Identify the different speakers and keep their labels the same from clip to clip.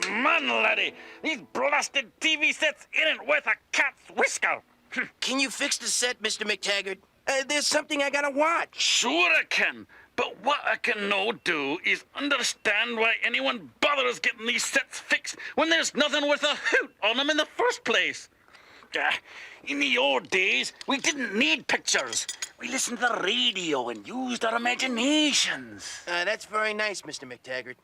Speaker 1: Man, laddie, these blasted TV sets ain't worth a cat's whisker.
Speaker 2: Can you fix the set, Mr. McTaggart? There's something I gotta watch.
Speaker 1: Sure I can, but what I can no do is understand why anyone bothers getting these sets fixed when there's nothing worth a hoot on them in the first place. In the old days, we didn't need pictures. We listened to the radio and used our imaginations.
Speaker 2: That's very nice, Mr. McTaggart.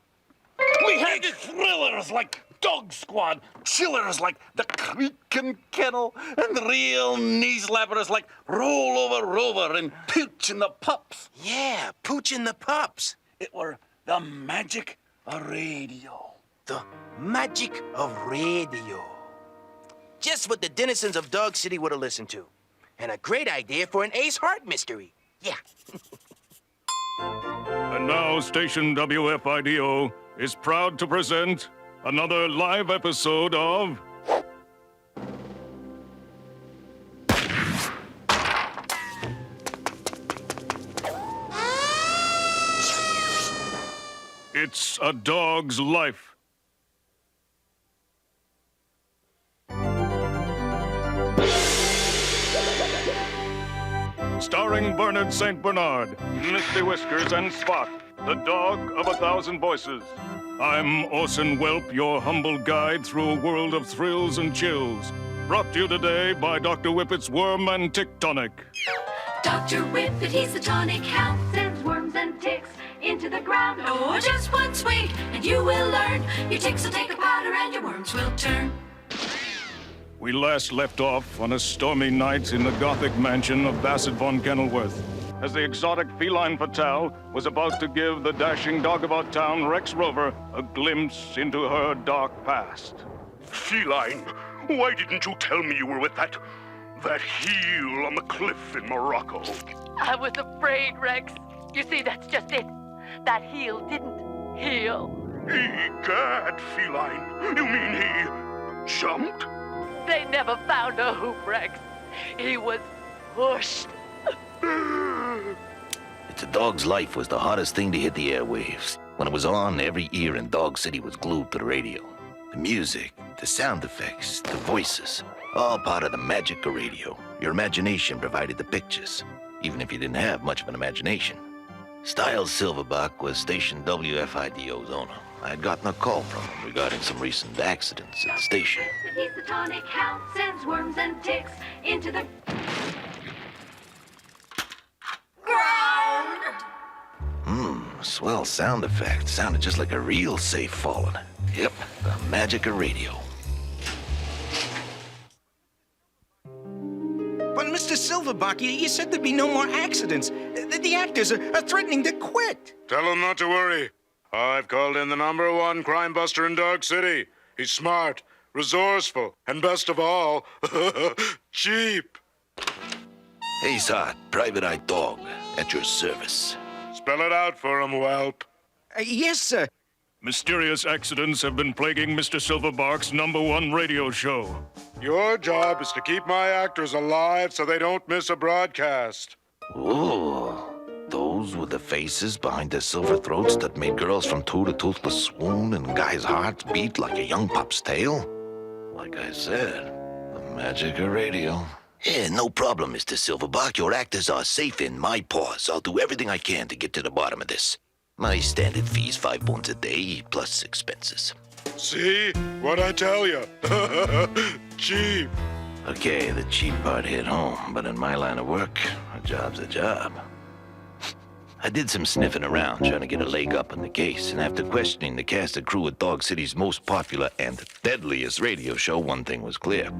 Speaker 1: We had thrillers like Dog Squad, chillers like The Creakin' Kennel, and real knee-slappers like Roll Over Rover and Pooch and the Pups.
Speaker 2: Yeah, Pooch and the Pups.
Speaker 1: It were the magic of radio.
Speaker 2: The magic of radio. Just what the denizens of Dog City would have listened to. And a great idea for an Ace Hart mystery. Yeah.
Speaker 3: And now, Station WFIDO is proud to present another live episode of... It's a Dog's Life. Starring Bernard St. Bernard, Misty Whiskers, and Spot, the dog of 1,000 voices. I'm Orson Welp, your humble guide through a world of thrills and chills. Brought to you today by Dr. Whippet's Worm and Tick Tonic.
Speaker 4: Dr. Whippet, he's the tonic, help sends worms and ticks into the ground. Oh, just one swig, and you will learn. Your ticks will take a powder, and your worms will turn.
Speaker 3: We last left off on a stormy night in the Gothic mansion of Bassett von Kenilworth, as the exotic feline fatale was about to give the dashing dog of our town, Rex Rover, a glimpse into her dark past.
Speaker 5: Feline, why didn't you tell me you were with that heel on the cliff in Morocco?
Speaker 6: I was afraid, Rex. You see, that's just it. That heel didn't heal.
Speaker 5: Egad, Feline, you mean he jumped?
Speaker 6: They never found a hoop, Rex. He was pushed.
Speaker 7: It's a Dog's Life was the hottest thing to hit the airwaves. When it was on, every ear in Dog City was glued to the radio. The music, the sound effects, the voices, all part of the magic of radio. Your imagination provided the pictures, even if you didn't have much of an imagination. Styles Silverback was station WFIDO's owner. I had gotten a call from him regarding some recent accidents at the station.
Speaker 4: He's the tonic, help sends worms and ticks into the ground.
Speaker 7: Swell sound effect. Sounded just like a real safe falling. Yep, the magic of radio.
Speaker 8: But Mr. Silverback, you said there'd be no more accidents. The actors are threatening to quit.
Speaker 5: Tell him not to worry. I've called in the #1 crime buster in Dog City. He's smart, resourceful, and best of all, cheap.
Speaker 7: Ace Hart, Private Eye Dog, at your service.
Speaker 5: Spell it out for him, Welp.
Speaker 8: Yes, sir.
Speaker 3: Mysterious accidents have been plaguing Mr. Silverback's #1 radio show.
Speaker 5: Your job is to keep my actors alive so they don't miss a broadcast.
Speaker 7: Ooh, those those were the faces behind their silver throats that made girls from two to toothless swoon and guys' hearts beat like a young pup's tail? Like I said, the magic of radio. Yeah, no problem, Mr. Silverback. Your actors are safe in my paws. I'll do everything I can to get to the bottom of this. My standard fee's £5 a day, plus expenses.
Speaker 5: See? What I tell you? Cheap.
Speaker 7: Okay, the cheap part hit home, but in my line of work, a job's a job. I did some sniffing around, trying to get a leg up on the case, and after questioning the cast and crew at Dog City's most popular and deadliest radio show, one thing was clear.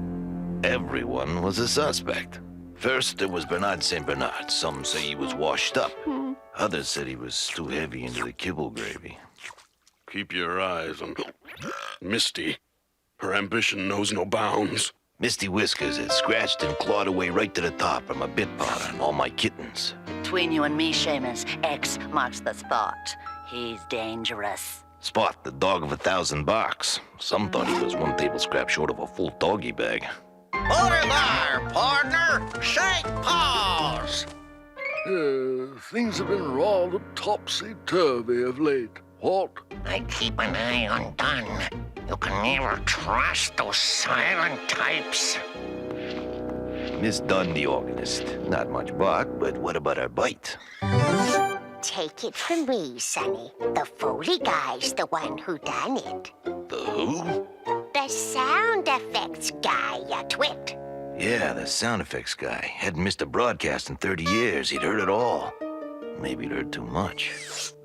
Speaker 7: Everyone was a suspect. First, there was Bernard St. Bernard. Some say he was washed up. Others said he was too heavy into the kibble gravy.
Speaker 5: Keep your eyes on Misty. Her ambition knows no bounds.
Speaker 7: Misty Whiskers had scratched and clawed away right to the top from a bit powder and all my kittens.
Speaker 9: Between you and me, Seamus, X marks the spot. He's dangerous.
Speaker 7: Spot, the dog of 1,000 barks. Some thought he was one table scrap short of a full doggy bag.
Speaker 10: Hold it there, partner. Shake paws.
Speaker 11: Things have been rather topsy-turvy of late. What?
Speaker 10: I keep an eye on Dunn. You can never trust those silent types.
Speaker 7: Miss Dunn, the organist. Not much bark, but what about her bite?
Speaker 12: Take it from me, Sonny. The Foley guy's the one who done it.
Speaker 7: The who?
Speaker 12: The sound effects guy, you twit.
Speaker 7: Yeah, the sound effects guy. Hadn't missed a broadcast in 30 years. He'd heard it all. Maybe he'd heard too much.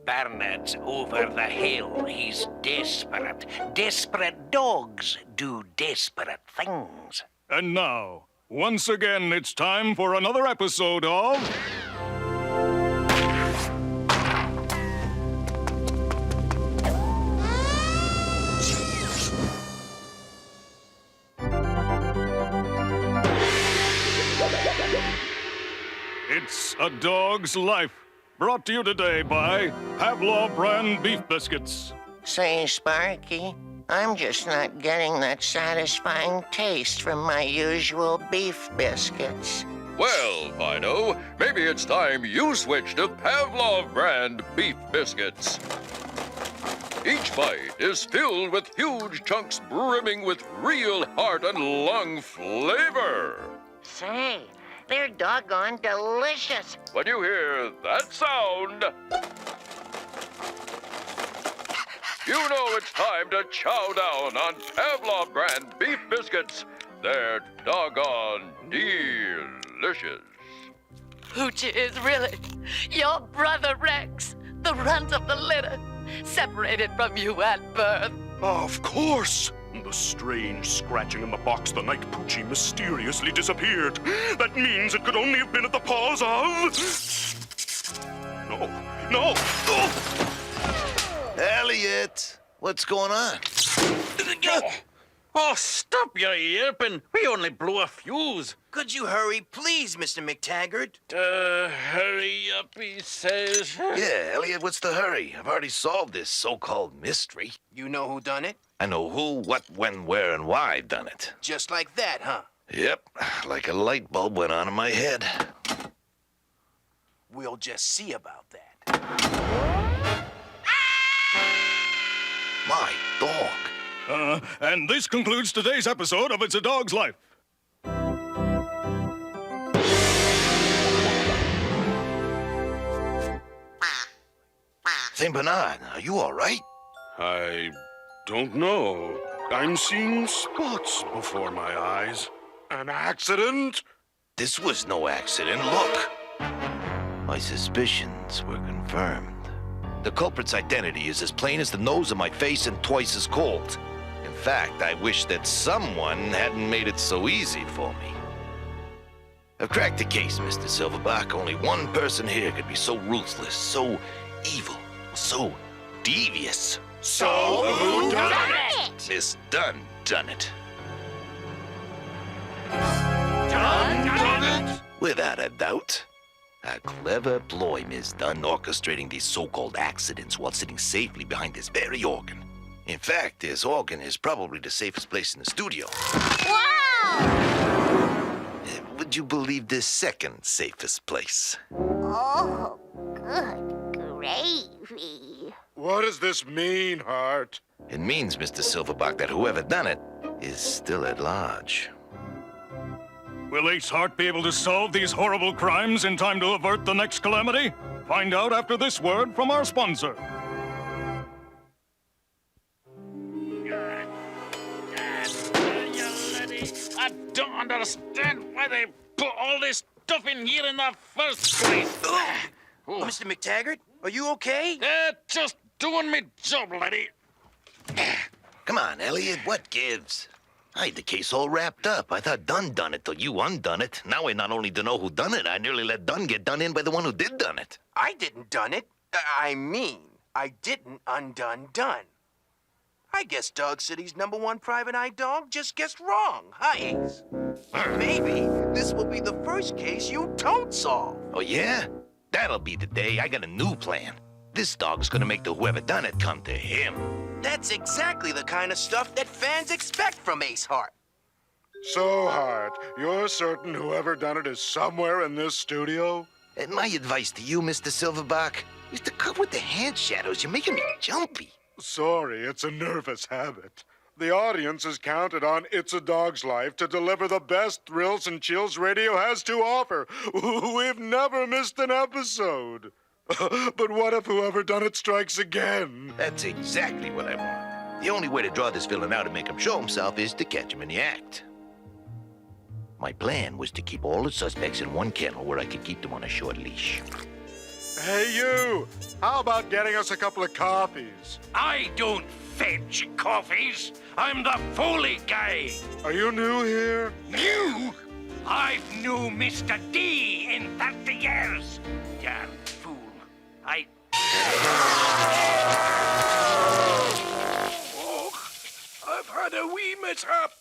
Speaker 10: Bernard's over the hill. He's desperate. Desperate dogs do desperate things.
Speaker 3: And now, once again, it's time for another episode of... It's a Dog's Life, brought to you today by Pavlov brand beef biscuits.
Speaker 10: Say, Sparky, I'm just not getting that satisfying taste from my usual beef biscuits.
Speaker 13: Well, Fido, maybe it's time you switch to Pavlov brand beef biscuits. Each bite is filled with huge chunks brimming with real heart and lung flavor.
Speaker 10: Say, they're doggone delicious.
Speaker 13: When you hear that sound, you know it's time to chow down on Pavlov brand beef biscuits. They're doggone delicious.
Speaker 6: Hoochie is really your brother Rex, the runt of the litter, separated from you at birth.
Speaker 5: Of course. The strange scratching in the box the night Poochie mysteriously disappeared. That means it could only have been at the paws of... No.
Speaker 7: Elliot, what's going on?
Speaker 1: Oh, stop your yerping. We only blew a fuse.
Speaker 2: Could you hurry, please, Mr. McTaggart?
Speaker 1: Hurry up, he says.
Speaker 7: Yeah, Elliot, what's the hurry? I've already solved this so-called mystery.
Speaker 2: You know who done it?
Speaker 7: I know who, what, when, where, and why I've done it.
Speaker 2: Just like that, huh?
Speaker 7: Yep, like a light bulb went on in my head.
Speaker 2: We'll just see about that.
Speaker 7: My dog.
Speaker 3: And this concludes today's episode of It's a Dog's Life.
Speaker 7: St. Bernard, are you all right?
Speaker 5: I don't know. I'm seeing spots before my eyes. An accident?
Speaker 7: This was no accident. Look. My suspicions were confirmed. The culprit's identity is as plain as the nose of my face and twice as cold. In fact, I wish that someone hadn't made it so easy for me. I've cracked the case, Mr. Silverback. Only one person here could be so ruthless, so evil, so devious.
Speaker 2: So who done it?
Speaker 7: Miss Dunn done it.
Speaker 2: Done it?
Speaker 7: Without a doubt. A clever ploy, Miss Dunn, orchestrating these so-called accidents while sitting safely behind this very organ. In fact, this organ is probably the safest place in the studio.
Speaker 12: Wow!
Speaker 7: Would you believe the second safest place?
Speaker 12: Oh, Good gravy.
Speaker 5: What does this mean, Hart?
Speaker 7: It means, Mr. Silverback, that whoever done it is still at large.
Speaker 3: Will Ace Hart be able to solve these horrible crimes in time to avert the next calamity? Find out after this word from our sponsor.
Speaker 1: I don't understand why they put all this stuff in here in the first place.
Speaker 2: Oh, Mr. McTaggart, are you okay?
Speaker 1: Just doing me job, laddie.
Speaker 7: Come on, Elliot, what gives? I had the case all wrapped up. I thought Dunn done it till you undone it. Now I not only don't know who done it, I nearly let Dunn get done in by the one who did done it.
Speaker 2: I didn't done it. I didn't undone Dunn. I guess Dog City's #1 private eye dog just guessed wrong, huh, Ace? Maybe this will be the first case you don't solve.
Speaker 7: Oh, yeah? That'll be the day. I got a new plan. This dog's gonna make the whoever done it come to him.
Speaker 2: That's exactly the kind of stuff that fans expect from Ace Hart.
Speaker 5: So, Hart, you're certain whoever done it is somewhere in this studio?
Speaker 7: And my advice to you, Mr. Silverback, is to cut with the hand shadows. You're making me jumpy.
Speaker 5: Sorry, it's a nervous habit. The audience has counted on It's a Dog's Life to deliver the best thrills and chills radio has to offer. We've never missed an episode. But what if whoever done it strikes again?
Speaker 7: That's exactly what I want. The only way to draw this villain out and make him show himself is to catch him in the act. My plan was to keep all the suspects in one kennel where I could keep them on a short leash.
Speaker 5: Hey, you! How about getting us a couple of coffees?
Speaker 14: I don't fetch coffees. I'm the Foley guy.
Speaker 5: Are you new here?
Speaker 14: New? I've knew Mr. D in 30 years. Damn fool. Oh, I've had a wee mishap.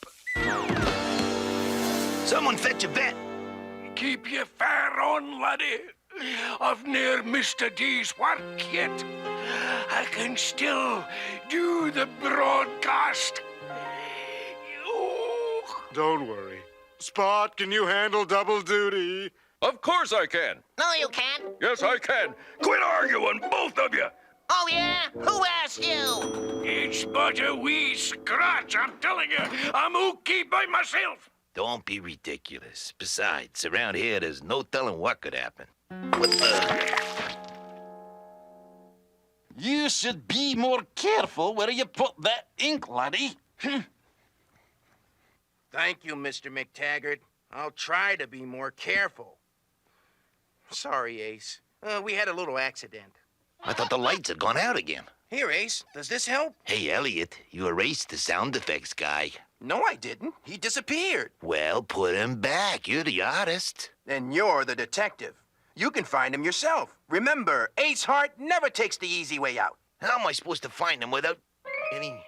Speaker 7: Someone fetch a vet.
Speaker 14: Keep your fair on, laddie. I've near Mr. D's work yet. I can still do the broadcast. Oh.
Speaker 5: Don't worry. Spot, can you handle double duty?
Speaker 13: Of course I can.
Speaker 10: No, you can't.
Speaker 13: Yes, I can. Quit arguing, both of you.
Speaker 10: Oh, yeah? Who asked you?
Speaker 14: It's but a wee scratch, I'm telling you. I'm okay by myself.
Speaker 7: Don't be ridiculous. Besides, around here, there's no telling what could happen.
Speaker 1: You should be more careful where you put that ink, laddie.
Speaker 2: Thank you, Mr. McTaggart. I'll try to be more careful. Sorry, Ace. We had a little accident.
Speaker 7: I thought the lights had gone out again.
Speaker 2: Here, Ace. Does this help?
Speaker 7: Hey, Elliot, you erased the sound effects guy.
Speaker 2: No, I didn't. He disappeared.
Speaker 7: Well, put him back. You're the artist.
Speaker 2: And you're the detective. You can find him yourself. Remember, Ace Hart never takes the easy way out.
Speaker 7: How am I supposed to find him without any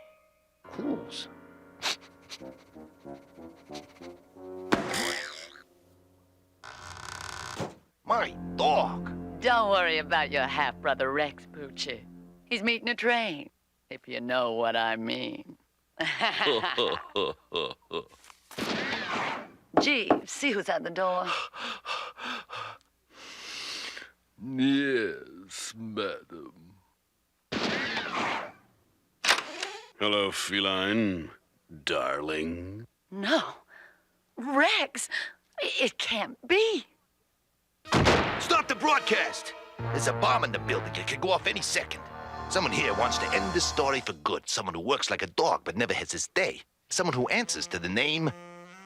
Speaker 7: clues? My dog.
Speaker 6: Don't worry about your half-brother Rex, Poochie. He's meeting a train, if you know what I mean. Jeeves, see who's at the door.
Speaker 11: Yes, madam.
Speaker 14: Hello, feline. Darling.
Speaker 6: No. Rex, it can't be.
Speaker 7: Stop the broadcast! There's a bomb in the building. It could go off any second. Someone here wants to end this story for good. Someone who works like a dog but never has his day. Someone who answers to the name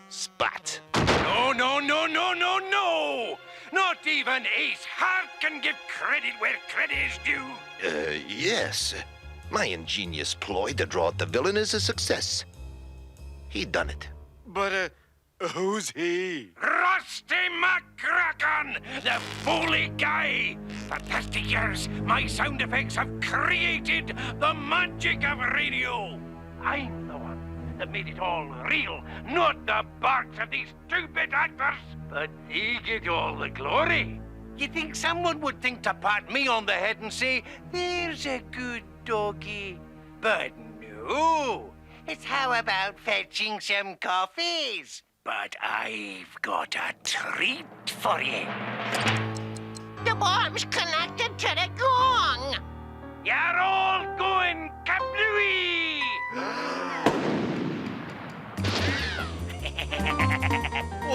Speaker 7: Spot.
Speaker 14: No, no, no, no, no, no! Not even Ace Hart can give credit where credit is due.
Speaker 7: Yes. My ingenious ploy to draw out the villain is a success. He done it.
Speaker 5: But, who's he?
Speaker 14: Rusty McCracken, the Foley guy. For 30 years, my sound effects have created the magic of radio. I'm the one that made it all real, not the barks of these stupid actors. But they get all the glory. You think someone would think to pat me on the head and say, there's a good doggy? But no. It's how about fetching some coffees? But I've got a treat for you.
Speaker 10: The bomb's connected to the gong.
Speaker 14: You're all going kablooey!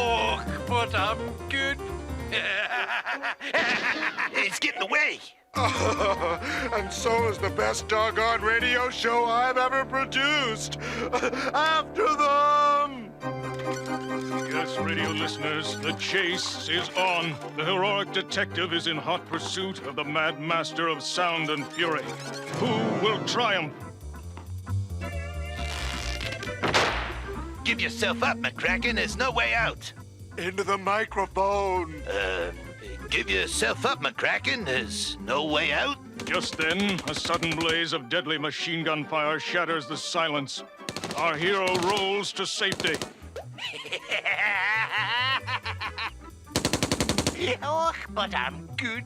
Speaker 14: Oh, but I'm good.
Speaker 7: It's getting away.
Speaker 5: And so is the best doggone radio show I've ever produced. After them!
Speaker 3: Yes, radio listeners, the chase is on. The heroic detective is in hot pursuit of the mad master of sound and fury. Who will triumph?
Speaker 7: Give yourself up, McCracken. There's no way out.
Speaker 5: Into the microphone.
Speaker 7: Give yourself up, McCracken. There's no way out.
Speaker 3: Just then, a sudden blaze of deadly machine gun fire shatters the silence. Our hero rolls to safety.
Speaker 10: Oh, but I'm good.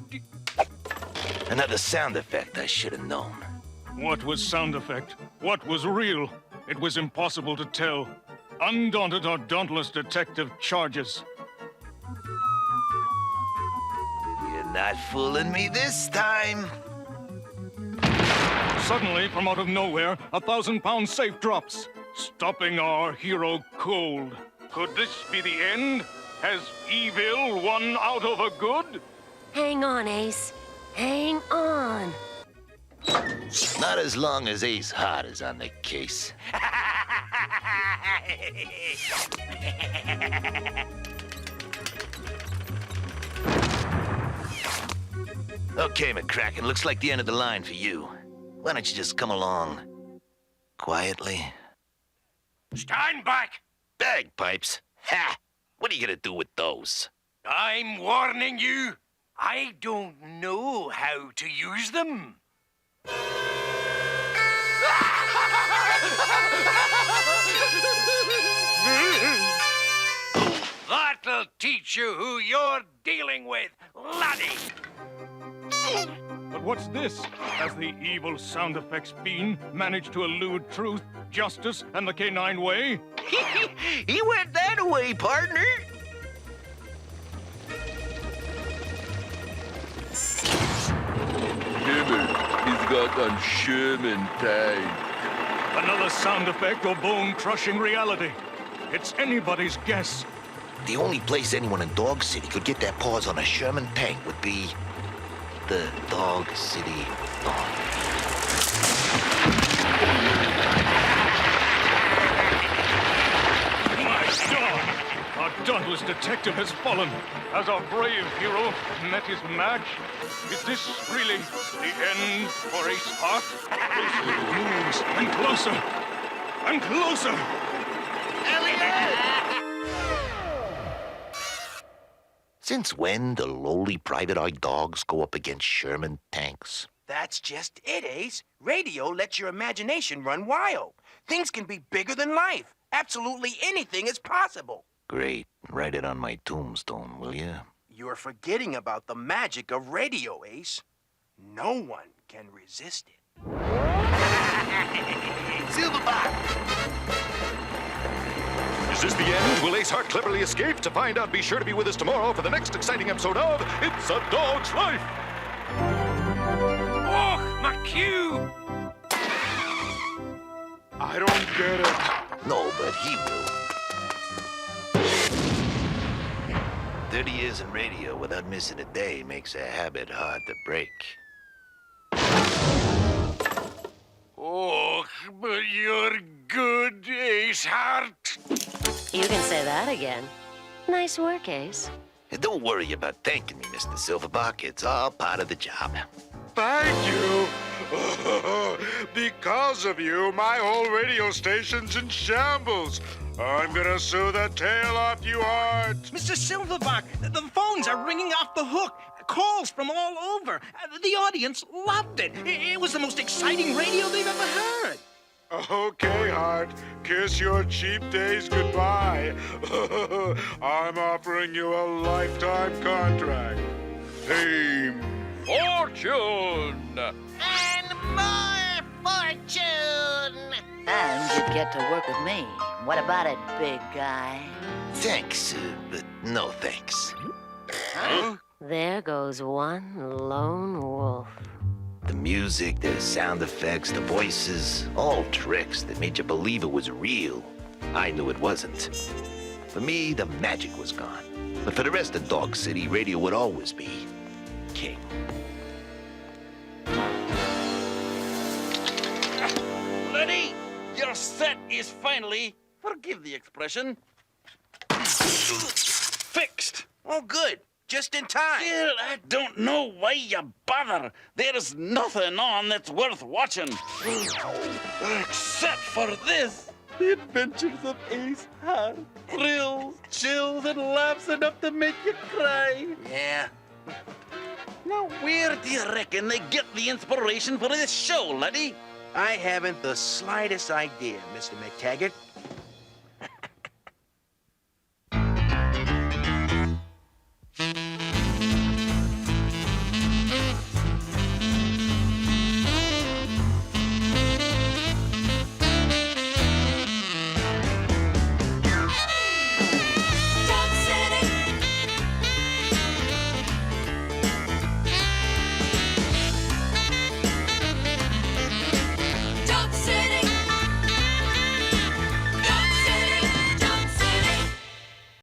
Speaker 7: Another sound effect I should have known.
Speaker 3: What was sound effect? What was real? It was impossible to tell. Undaunted or dauntless detective charges.
Speaker 7: You're not fooling me this time.
Speaker 3: Suddenly, from out of nowhere, a 1,000-pound safe drops, stopping our hero cold. Could this be the end? Has evil won out over good?
Speaker 4: Hang on, Ace. Hang on.
Speaker 7: Not as long as Ace Hart is on the case. Okay, McCracken, looks like the end of the line for you. Why don't you just come along quietly?
Speaker 14: Stand back!
Speaker 7: Bagpipes? Ha! What are you gonna do with those?
Speaker 14: I'm warning you. I don't know how to use them. That'll teach you who you're dealing with, laddie.
Speaker 3: But what's this? Has the evil sound effects fiend managed to elude truth, justice, and the canine way?
Speaker 7: He went that way, partner.
Speaker 13: He's got on Sherman tag.
Speaker 3: Another sound effect or bone-crushing reality. It's anybody's guess.
Speaker 7: The only place anyone in Dog City could get their paws on a Sherman tank would be the Dog City Dawn.
Speaker 3: My God! Our dauntless detective has fallen. Has our brave hero met his match? Is this really the end for Ace Hart? Closer it moves, and closer, and closer!
Speaker 7: Since when do lowly private-eye dogs go up against Sherman tanks?
Speaker 2: That's just it, Ace. Radio lets your imagination run wild. Things can be bigger than life. Absolutely anything is possible.
Speaker 7: Great. Write it on my tombstone, will you?
Speaker 2: You're forgetting about the magic of radio, Ace. No one can resist it.
Speaker 7: Silverback!
Speaker 15: Is this the end? Will Ace Hart cleverly escape? To find out, be sure to be with us tomorrow for the next exciting episode of It's a Dog's Life!
Speaker 14: Oh, my cue!
Speaker 5: I don't get it.
Speaker 7: No, but he will. 30 years in radio without missing a day makes a habit hard to break.
Speaker 14: Oh, but you're good, Ace Hart.
Speaker 4: You can say that again. Nice work, Ace.
Speaker 7: And don't worry about thanking me, Mr. Silverback. It's all part of the job.
Speaker 5: Thank you. Because of you, my whole radio station's in shambles. I'm gonna sue the tail off you, Hart.
Speaker 8: Mr. Silverback, the phones are ringing off the hook. Calls from all over. The audience loved it. It was the most exciting radio they've ever heard.
Speaker 5: Okay, Hart. Kiss your cheap days goodbye. I'm offering you a lifetime contract. Fame.
Speaker 13: Fortune!
Speaker 10: And more fortune!
Speaker 9: And you'd get to work with me. What about it, big guy?
Speaker 7: Thanks, but no thanks.
Speaker 9: Huh? There goes one lone wolf.
Speaker 7: The music, the sound effects, the voices, all tricks that made you believe it was real. I knew it wasn't. For me, the magic was gone. But for the rest of Dog City, radio would always be king.
Speaker 1: Letty, your set is finally, forgive the expression, fixed.
Speaker 2: Oh, good. Just in time.
Speaker 1: Still, I don't know why you bother. There's nothing on that's worth watching. Except for this. The Adventures of Ace Hart. Thrills, chills, and laughs enough to make you cry.
Speaker 2: Yeah.
Speaker 1: Now, where do you reckon they get the inspiration for this show, Letty?
Speaker 2: I haven't the slightest idea, Mr. McTaggart.